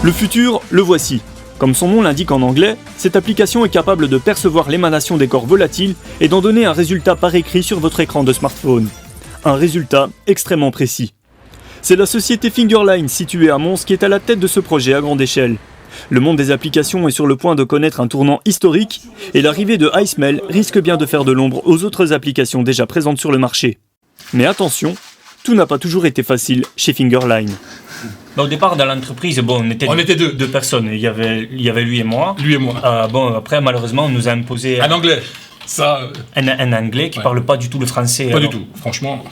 Le futur, le voici. Comme son nom l'indique en anglais, cette application est capable de percevoir l'émanation des corps volatiles et d'en donner un résultat par écrit sur votre écran de smartphone. Un résultat extrêmement précis. C'est la société Fingerline située à Mons qui est à la tête de ce projet à grande échelle. Le monde des applications est sur le point de connaître un tournant historique et l'arrivée de iSmell risque bien de faire de l'ombre aux autres applications déjà présentes sur le marché. Mais attention, tout n'a pas toujours été facile chez Fingerline. Au départ, dans l'entreprise, on était deux personnes. Il y avait lui et moi. Après, malheureusement, on nous a imposé... Un anglais. Ça... Un anglais qui parle pas du tout le français. Pas du tout, franchement.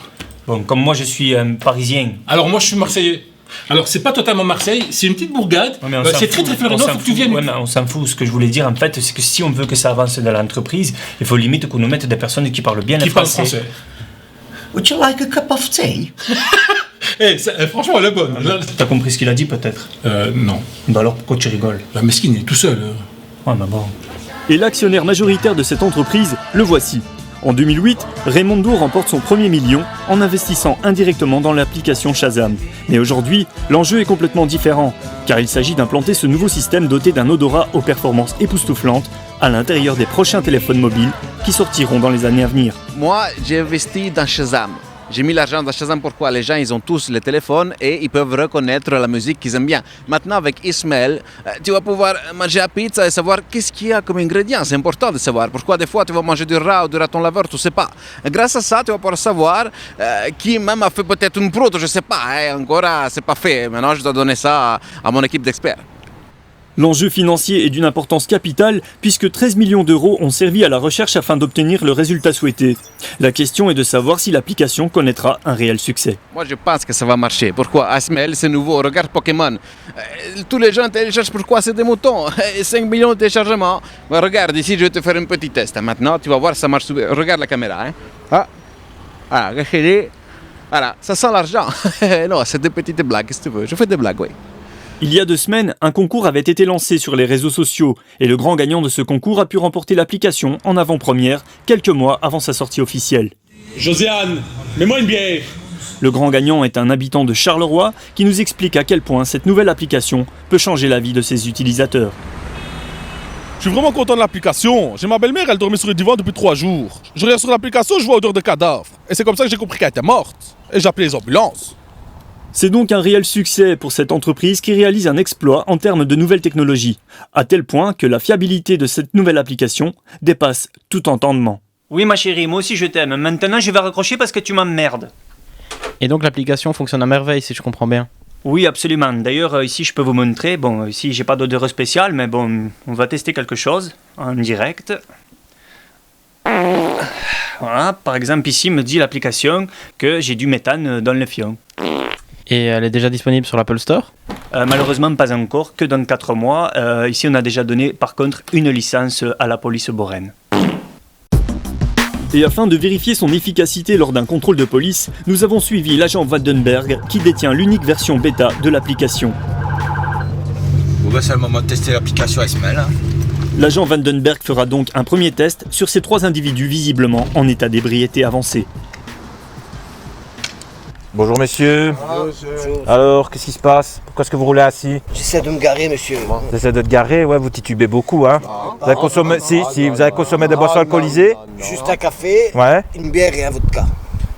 Comme moi, je suis parisien. Alors, moi, je suis marseillais. Alors, c'est pas totalement Marseille, c'est une petite bourgade. C'est très fleurinant, il faut que tu viennes. On s'en fout. Ce que je voulais dire, en fait, c'est que si on veut que ça avance dans l'entreprise, il faut limite qu'on nous mette des personnes qui parlent bien le français. Would you like a cup of tea? Franchement, elle est bonne. T'as compris ce qu'il a dit, peut-être? Non. Bah alors, pourquoi tu rigoles? La mesquine est tout seul. Ouais, mais bon. Et l'actionnaire majoritaire de cette entreprise, le voici. En 2008, Raymondo remporte son premier million en investissant indirectement dans l'application Shazam. Mais aujourd'hui, l'enjeu est complètement différent, car il s'agit d'implanter ce nouveau système doté d'un odorat aux performances époustouflantes à l'intérieur des prochains téléphones mobiles qui sortiront dans les années à venir. Moi, j'ai investi dans Shazam. J'ai mis l'argent dans Shazam. Pourquoi? Les gens, ils ont tous les téléphones et ils peuvent reconnaître la musique qu'ils aiment bien. Maintenant, avec iSmell, tu vas pouvoir manger la pizza et savoir qu'est-ce qu'il y a comme ingrédient. C'est important de savoir. Pourquoi des fois, tu vas manger du rat ou du raton laveur, tu ne sais pas. Et grâce à ça, tu vas pouvoir savoir qui même a fait peut-être une proute, je ne sais pas. Encore, c'est pas fait. Maintenant, je dois donner ça à mon équipe d'experts. L'enjeu financier est d'une importance capitale puisque 13 millions d'euros ont servi à la recherche afin d'obtenir le résultat souhaité. La question est de savoir si l'application connaîtra un réel succès. Moi je pense que ça va marcher. Pourquoi? iSmell c'est nouveau, regarde Pokémon. Tous les gens téléchargent pourquoi c'est des moutons. 5 millions de téléchargements. Mais regarde ici, je vais te faire un petit test. Maintenant tu vas voir ça marche. Regarde la caméra. Voilà, ça sent l'argent. Non, c'est des petites blagues si tu veux. Je fais des blagues, oui. Il y a 2 semaines, un concours avait été lancé sur les réseaux sociaux et le grand gagnant de ce concours a pu remporter l'application en avant-première quelques mois avant sa sortie officielle. Josiane, mets-moi une bière. Le grand gagnant est un habitant de Charleroi qui nous explique à quel point cette nouvelle application peut changer la vie de ses utilisateurs. Je suis vraiment content de l'application. J'ai ma belle-mère, elle dormait sur le divan depuis 3 jours. Je regarde sur l'application, je vois odeur de cadavre. Et c'est comme ça que j'ai compris qu'elle était morte. Et j'ai appelé les ambulances. C'est donc un réel succès pour cette entreprise qui réalise un exploit en termes de nouvelles technologies, à tel point que la fiabilité de cette nouvelle application dépasse tout entendement. Oui ma chérie, moi aussi je t'aime. Maintenant je vais raccrocher parce que tu m'emmerdes. Et donc l'application fonctionne à merveille si je comprends bien. Oui, absolument. D'ailleurs, ici je peux vous montrer. Bon, ici j'ai pas d'odeur spéciale, mais bon, on va tester quelque chose en direct. Voilà, par exemple ici me dit l'application que j'ai du méthane dans le fion. Et elle est déjà disponible sur l'Apple Store? Malheureusement pas encore, que dans 4 mois. Ici on a déjà donné par contre une licence à la police boraine. Et afin de vérifier son efficacité lors d'un contrôle de police, nous avons suivi l'agent Vandenberg qui détient l'unique version bêta de l'application. Bon c'est le moment de tester l'application iSmell. L'agent Vandenberg fera donc un premier test sur ces 3 individus visiblement en état d'ébriété avancée. Bonjour messieurs. Bonjour. Alors, qu'est-ce qui se passe? Pourquoi est-ce que vous roulez assis? J'essaie de me garer, monsieur. Vous essayez de te garer? Ouais, vous titubez beaucoup, hein? Vous avez consommé, vous avez consommé des boissons alcoolisées? Juste un café, ouais. Une bière et un vodka.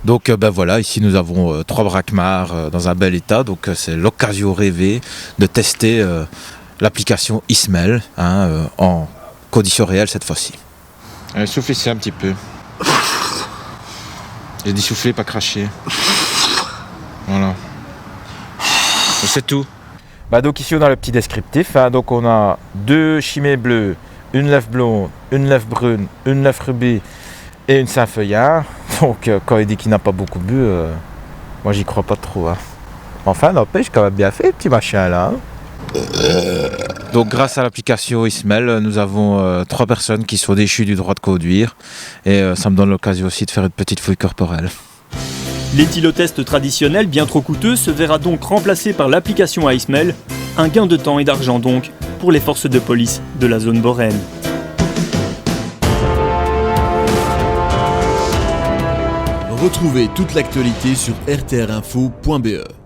Donc voilà, ici nous avons 3 braquemars dans un bel état, donc c'est l'occasion rêvée de tester l'application iSmell en conditions réelles cette fois-ci. Allez, soufflez un petit peu. J'ai dit souffler, pas cracher. Voilà. C'est tout. Donc ici on a le petit descriptif. Donc on a 2 chimées bleues, une lèvre blonde, une lèvre brune, une lèvre rubis et une Saint-Feuillard. Donc quand il dit qu'il n'a pas beaucoup bu, moi j'y crois pas trop. Enfin n'empêche, quand même bien fait le petit machin là. Donc grâce à l'application iSmell, nous avons 3 personnes qui sont déchues du droit de conduire. Et ça me donne l'occasion aussi de faire une petite fouille corporelle. L'éthylotest traditionnel, bien trop coûteux, se verra donc remplacé par l'application iSmell, un gain de temps et d'argent donc pour les forces de police de la zone boraine. Retrouvez toute l'actualité sur rtrinfo.be.